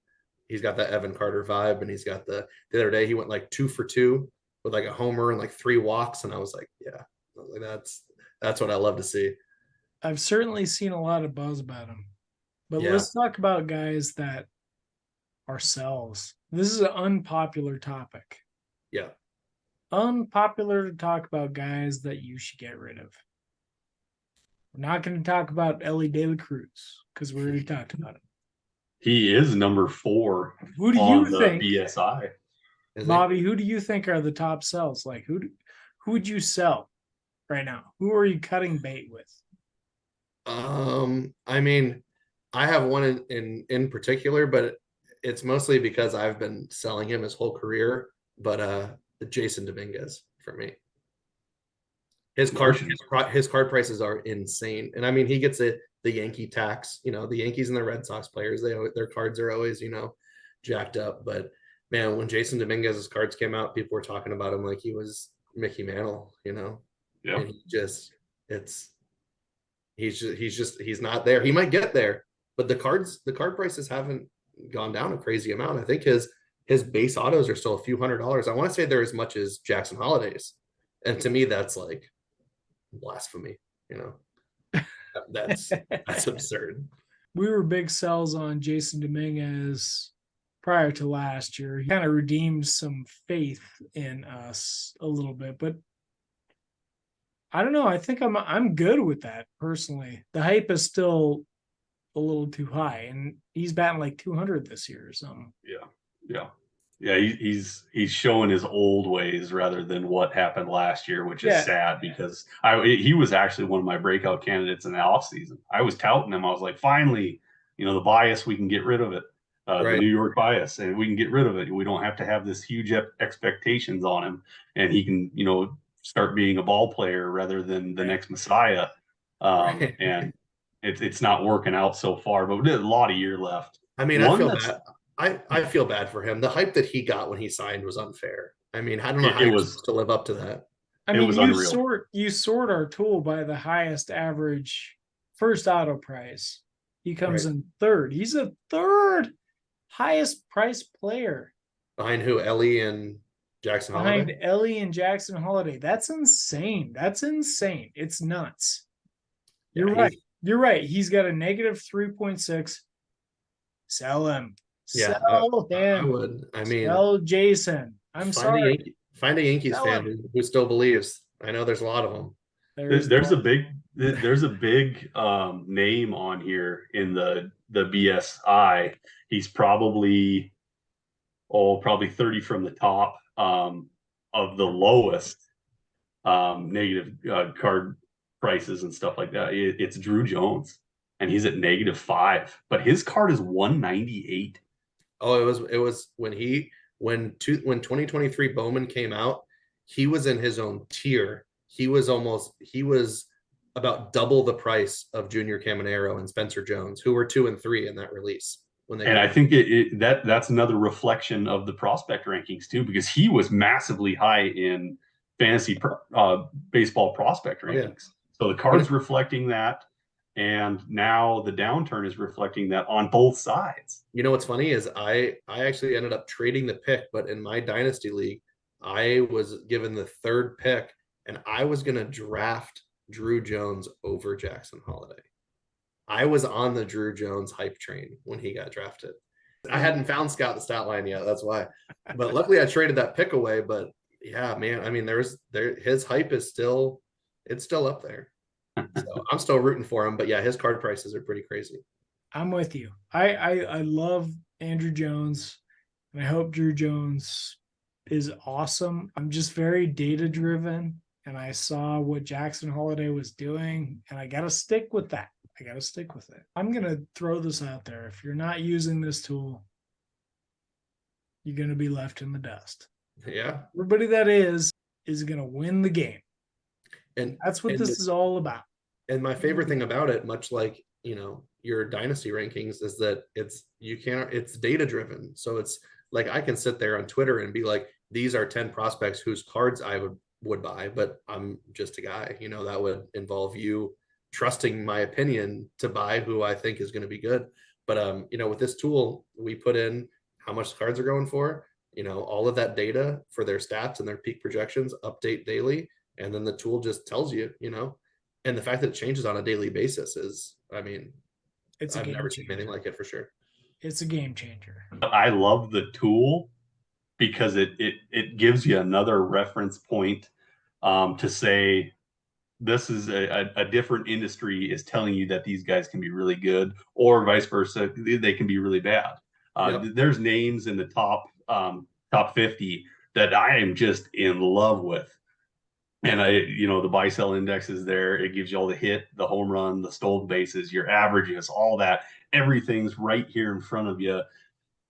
he's got that Evan Carter vibe, and he's got the other day he went like 2 for 2 with like a homer and like 3 walks, and I was like, yeah, I was like, that's what I love to see. I've certainly seen a lot of buzz about him. But Yeah. let's talk about guys that ourselves. This is an unpopular topic. Yeah. Unpopular to talk about guys that you should get rid of. We're not going to talk about Ellie De La Cruz because we already talked about him. He is number 4 Who do on you the think, BSI. Bobby? Who do you think are the top sells? Like who would you sell right now? Who are you cutting bait with? I mean, I have one in particular, but it's mostly because I've been selling him his whole career. But Jason Dominguez for me. His card prices are insane, and I mean he gets the Yankee tax. You know, the Yankees and the Red Sox players, their cards are always jacked up. But man, when Jason Dominguez's cards came out, people were talking about him like he was Mickey Mantle. Yeah. And he's not there. He might get there, but the card prices haven't gone down a crazy amount. I think his base autos are still a few $100s. I want to say they're as much as Jackson Holiday's, and to me that's like blasphemy. That's absurd. We were big sells on Jason Dominguez prior to last year. He kind of redeemed some faith in us a little bit, but I don't know. I think I'm good with that personally. The hype is still a little too high, and he's batting like 200 this year or something. Yeah. He's showing his old ways rather than what happened last year, which is sad because he was actually one of my breakout candidates in the offseason. I was touting him. I was like, finally, the bias, we can get rid of it. Right. The New York bias, and we can get rid of it. We don't have to have this huge expectations on him, and he can, start being a ball player rather than the next Messiah. And it's not working out so far, but we did a lot of year left. I mean, I feel bad. I feel bad for him. The hype that he got when he signed was unfair. I mean, I don't know how he was supposed to live up to that. I mean, you sort our tool by the highest average first auto price. He comes in third. He's a third highest price player. Behind who? Ellie and Jackson Holiday? Behind Ellie and Jackson Holiday. That's insane. It's nuts. You're right. You're right. He's got a negative 3.6. Sell him. Sell him. I would. I mean, sell Jason. Sorry. Find a Yankees fan who still believes. I know there's a lot of them. There's a big name on here in the BSI. He's probably 30 from the top of the lowest negative card prices and stuff like that. It's Drew Jones, and he's at -5, but his card is 198. Oh, it was when 2023 Bowman came out, he was in his own tier. He was about double the price of Junior Caminero and Spencer Jones, who were 2 and 3 in that release. I think that's another reflection of the prospect rankings too, because he was massively high in fantasy baseball prospect rankings. So the card's reflecting that, and now the downturn is reflecting that on both sides. You know what's funny is I actually ended up trading the pick, but in my dynasty league, I was given the 3rd pick, and I was going to draft Drew Jones over Jackson Holiday. I was on the Drew Jones hype train when he got drafted. I hadn't found Scout the Statline yet. That's why. But luckily I traded that pick away. But yeah, man, I mean, his hype is still up there. So I'm still rooting for him. But yeah, his card prices are pretty crazy. I'm with you. I love Andrew Jones, and I hope Drew Jones is awesome. I'm just very data driven, and I saw what Jackson Holiday was doing, and I got to stick with that. I'm going to throw this out there. If you're not using this tool, you're going to be left in the dust. Yeah. Everybody that is going to win the game. And that's what this is all about. And my favorite thing about it, much like, your dynasty rankings, is that it's data driven. So it's like, I can sit there on Twitter and be like, these are 10 prospects whose cards I would buy, but I'm just a guy, that would involve you trusting my opinion to buy who I think is going to be good. But with this tool, we put in how much cards are going for, all of that data for their stats and their peak projections update daily. And then the tool just tells you, and the fact that it changes on a daily basis is, I've never seen anything like it for sure. It's a game changer. I love the tool because it gives you another reference point to say this is a different industry is telling you that these guys can be really good, or vice versa, they can be really bad. There's names in the top 50 that I am just in love with. And the buy sell index is there. It gives you all the hit, the home run, the stolen bases, your averages, all that. Everything's right here in front of you.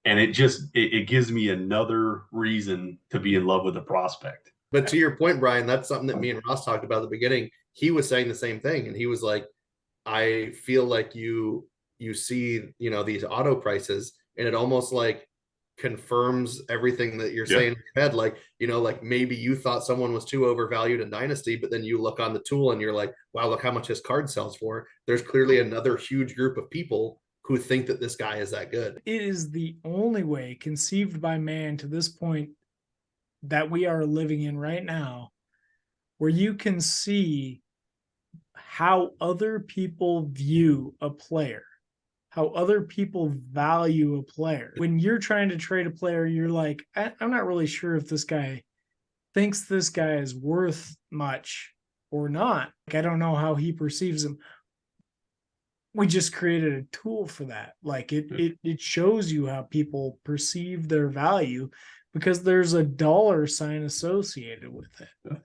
And it gives me another reason to be in love with a prospect. But to your point, Brian, that's something that me and Ross talked about at the beginning. He was saying the same thing, and he was like, I feel like you see, these auto prices, and it almost like confirms everything that you're saying in your head. Like, like maybe you thought someone was too overvalued in Dynasty, but then you look on the tool and you're like, wow, look how much his card sells for. There's clearly another huge group of people who think that this guy is that good. It is the only way conceived by man to this point that we are living in right now, where you can see how other people view a player, how other people value a player. When you're trying to trade a player, you're like, I'm not really sure if this guy thinks this guy is worth much or not. Like, I don't know how he perceives him. We just created a tool for that. Like it shows you how people perceive their value because there's a dollar sign associated with it.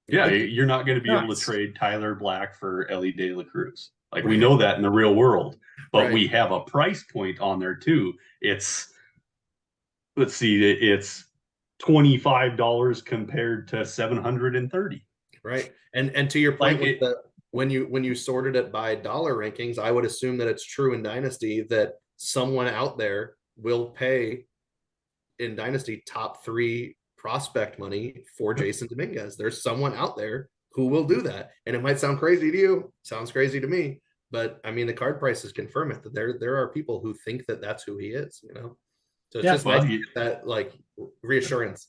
Yeah, you're not going to be able to trade Tyler Black for Ellie De La Cruz. Like, we know that in the real world, but we have a price point on there too. It's $25 compared to $730. Right. And to your point, like when you sorted it by dollar rankings, I would assume that it's true in Dynasty that someone out there will pay in Dynasty top 3 prospect money for Jason Dominguez. There's someone out there who will do that. And it might sound crazy to you, sounds crazy to me, but I mean, the card prices confirm it, that there are people who think that that's who he is, So it's just nice to get that like reassurance.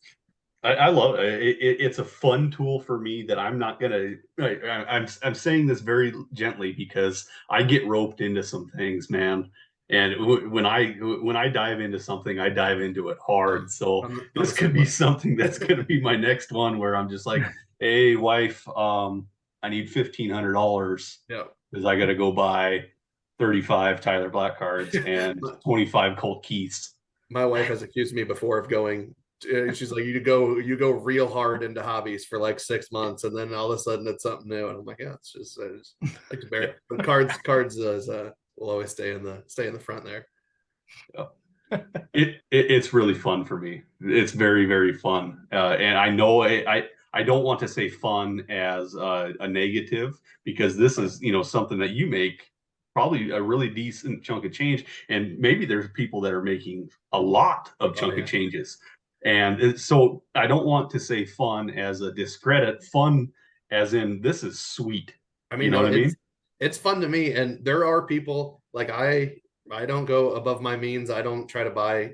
I love it. It's a fun tool for me that I'm not gonna. I'm saying this very gently because I get roped into some things, man. And when I dive into something, I dive into it hard. So this could be something that's going to be my next one where I'm just like, hey, wife, I need $1,500 because I got to go buy 35 Tyler Black cards and 25 Colt Keiths. My wife has accused me before of going. She's like, you go real hard into hobbies for like 6 months, and then all of a sudden it's something new. And I'm like, yeah, it's just I just like to bear it. But cards is will always stay in the front there. Yeah. It's really fun for me. It's very, very fun. And I know I don't want to say fun as a negative, because this is, something that you make probably a really decent chunk of change. And maybe there's people that are making a lot of chunk of changes. And so I don't want to say fun as a discredit, fun as in this is sweet. I mean, what I mean? It's fun to me. And there are people like I don't go above my means. I don't try to buy,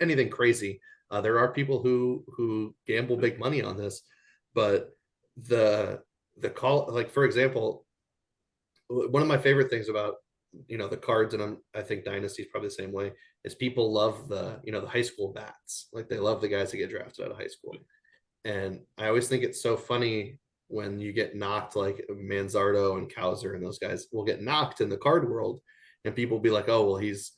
anything crazy. There are people who gamble big money on this, but the call, like, for example, one of my favorite things about, the cards, and I think Dynasty is probably the same way, is people love the high school bats. Like, they love the guys that get drafted out of high school. And I always think it's so funny when you get knocked, like Manzardo and Kauser and those guys will get knocked in the card world, and people will be like, oh, well, he's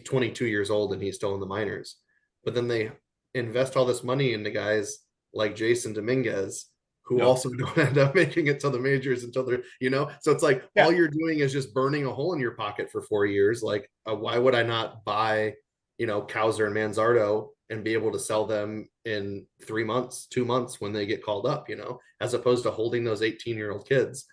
22 years old and he's still in the minors. But then they invest all this money into guys like Jason Dominguez, who also don't end up making it to the majors until they're, so it's like all you're doing is just burning a hole in your pocket for 4 years. Like, why would I not buy, Kauser and Manzardo and be able to sell them in 3 months, 2 months when they get called up, as opposed to holding those 18-year-old kids,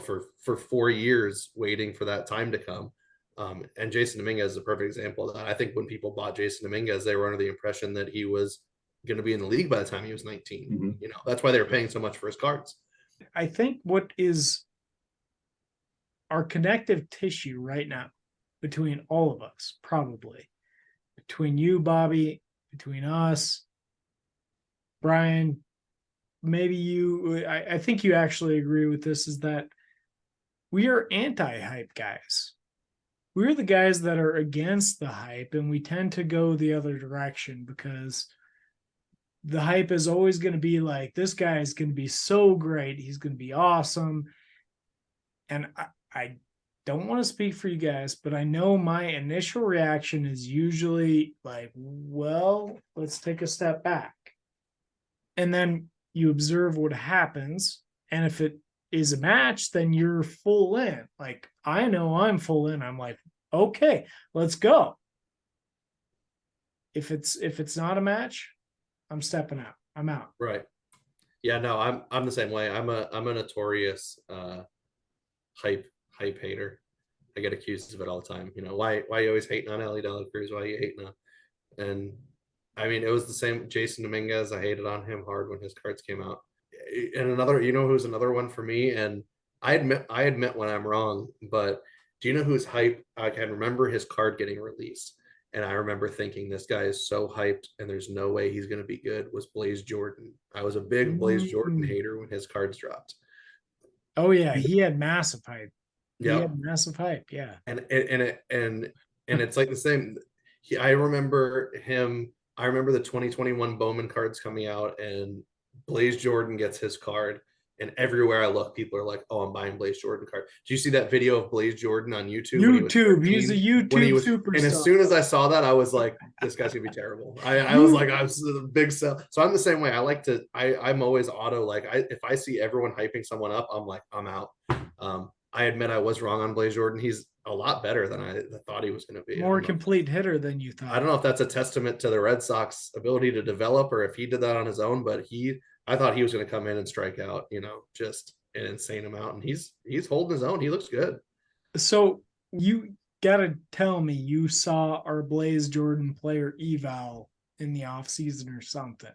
for 4 years waiting for that time to come. And Jason Dominguez is a perfect example of that. I think when people bought Jason Dominguez, they were under the impression that he was going to be in the league by the time he was 19. Mm-hmm. That's why they were paying so much for his cards. I think what is our connective tissue right now between all of us probably between you, Bobby, between us, Brian, maybe I think you actually agree with this, is that we are anti-hype guys. We're the guys that are against the hype, and we tend to go the other direction because the hype is always going to be like, this guy is going to be so great. He's going to be awesome. And I don't want to speak for you guys, but I know my initial reaction is usually like, well, let's take a step back. And then you observe what happens. And if it is a match, then you're full in. Like, I know I'm full in. I'm like, okay, let's go. If it's not a match, I'm stepping out. I'm out. Right. Yeah, no, I'm the same way. I'm a notorious hype hater. I get accused of it all the time. You know, why you always hating on Ellie Dela Cruz? Why you hating on? And I mean, it was the same. Jason Dominguez, I hated on him hard when his cards came out. And another, you know, who's another one for me. And I admit when I'm wrong, but do you know who's hype? I can remember his card getting released, and I remember thinking this guy is so hyped, and there's no way he's going to be good. Was Blaze Jordan? I was a big Blaze Jordan hater when his cards dropped. Oh yeah, he had massive hype. Yeah, he had massive hype. Yeah, and it's like the same. I remember him. I remember the 2021 Bowman cards coming out, and Blaze Jordan gets his card, and everywhere I look, people are like, "Oh, I'm buying Blaze Jordan card." Do you see that video of Blaze Jordan on YouTube? He's a YouTube superstar. And as soon as I saw that, I was like, "This guy's gonna be terrible." I was like, "I was a big sell." So I'm the same way. I like to. I'm always auto like. If I see everyone hyping someone up, I'm like, I'm out. I admit I was wrong on Blaze Jordan. He's a lot better than I thought he was going to be. More complete hitter than you thought. I don't know if that's a testament to the Red Sox ability to develop or if he did that on his own, but I thought he was going to come in and strike out, you know, just an insane amount. And he's holding his own. He looks good. So you got to tell me you saw our Blaze Jordan player eval in the off season or something.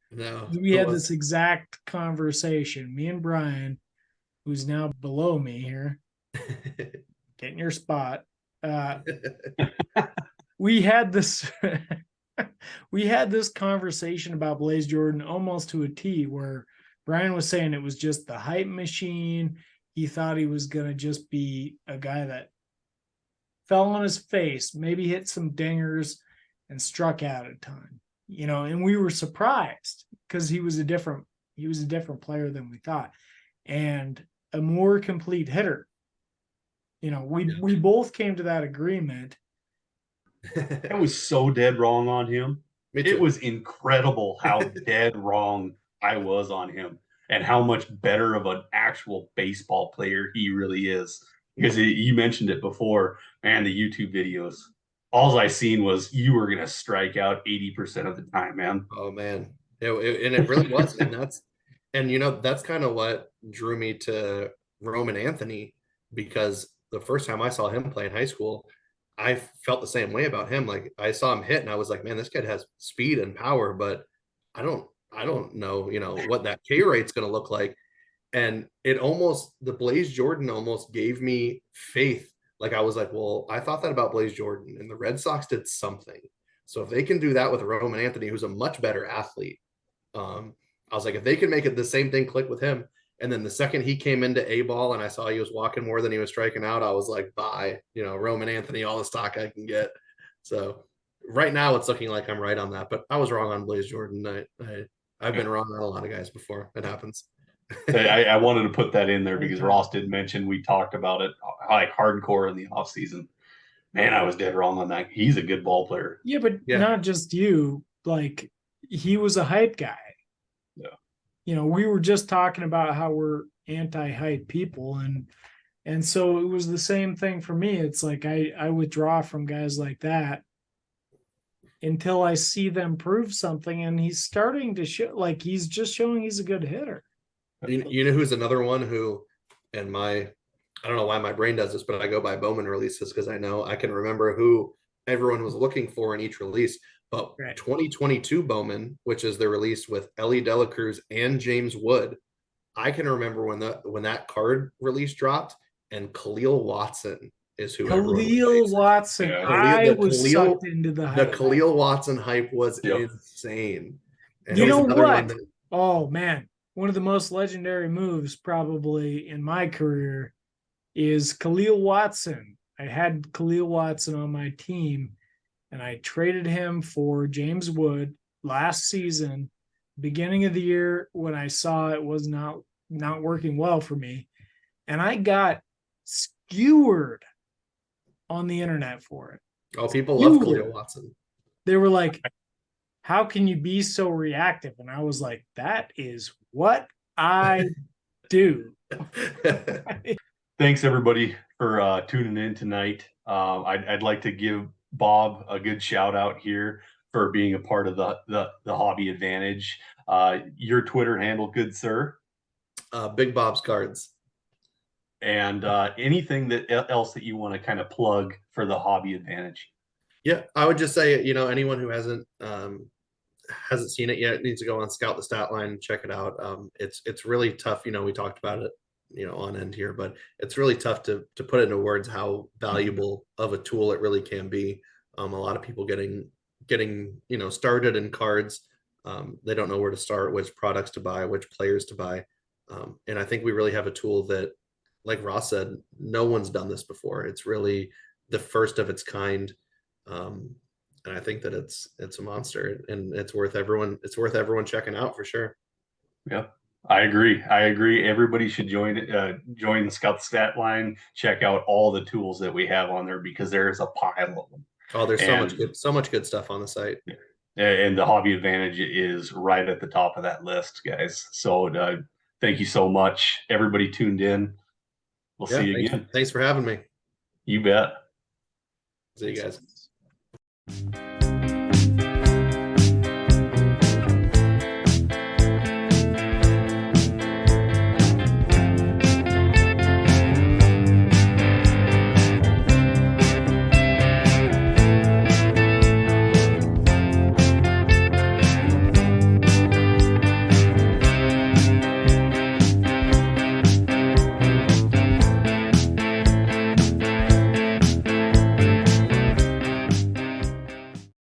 No. We had this exact conversation. Me and Brian, who's now below me here, get in your spot. We had this conversation about Blaze Jordan almost to a T, where Brian was saying it was just the hype machine. He thought he was going to just be a guy that fell on his face, maybe hit some dingers and struck out at a time, you know, and we were surprised because he was a different player than we thought, and a more complete hitter. You know, we both came to that agreement. I was so dead wrong on him. It was incredible how dead wrong I was on him and how much better of an actual baseball player he really is. Because you mentioned it before, man, the YouTube videos, all I seen was you were going to strike out 80% of the time, man. Oh, man. And it really was. And you know, that's kind of what drew me to Roman Anthony, because the first time I saw him play in high school, I felt the same way about him. Like, I saw him hit and I was like, man, this kid has speed and power, but I don't know, you know, what that K rate's going to look like. And the Blaze Jordan almost gave me faith. Like, I was like, well, I thought that about Blaze Jordan, and the Red Sox did something. So if they can do that with Roman Anthony, who's a much better athlete, I was like, if they can make it the same thing click with him. And then the second he came into A-ball and I saw he was walking more than he was striking out, I was like, bye, you know, Roman Anthony, all the stock I can get. So right now it's looking like I'm right on that, but I was wrong on Blaze Jordan. I've been wrong on a lot of guys before. It happens. I wanted to put that in there because Ross did mention we talked about it like hardcore in the off season. Man, I was dead wrong on that. He's a good ball player. Yeah, but not just you. Like, he was a hype guy. Yeah. You know, we were just talking about how we're anti-hype people, and so it was the same thing for me. It's like I withdraw from guys like that until I see them prove something, and he's starting to show, like, he's just showing he's a good hitter. You know who's another one who, and I don't know why my brain does this, but I go by Bowman releases because I know I can remember who everyone was looking for in each release. But 2022 Bowman, which is the release with Ellie Dela Cruz and James Wood, I can remember when that card release dropped, and Khalil Watson is who everyone was Khalil chasing. Watson. Yeah. I the was Khalil- sucked into the The hype. Khalil Watson hype was Yep. insane. And You he's know another what? one that- Oh man, one of the most legendary moves probably in my career is Khalil Watson. I had Khalil Watson on my team, and I traded him for James Wood last season, beginning of the year when I saw it was not working well for me, and I got skewered on the internet for it. Oh, people love You Khalil were. Watson. They were like, how can you be so reactive? And I was like, that is what I do. Thanks everybody for tuning in tonight. I'd like to give Bob a good shout out here for being a part of the Hobby Advantage. Your Twitter handle, good sir, Big Bob's Cards. and anything that else that you want to kind of plug for the Hobby Advantage. Yeah, I would just say, anyone who hasn't seen it yet needs to go on Scout the Statline and check it out. It's really tough. We talked about it, on end here, but it's really tough to put into words how valuable of a tool it really can be. A lot of people getting started in cards. They don't know where to start, which products to buy, which players to buy. And I think we really have a tool that, like Ross said, no one's done this before. It's really the first of its kind. And I think that it's a monster, and it's worth everyone checking out for sure. Yeah, I agree. Everybody should join Scout Statline. Check out all the tools that we have on there, because there's a pile of them. Oh, there's so much good stuff on the site. And the Hobby Advantage is right at the top of that list, guys. So thank you so much. Everybody tuned in. We'll see you again. Thanks for having me. You bet. See you guys.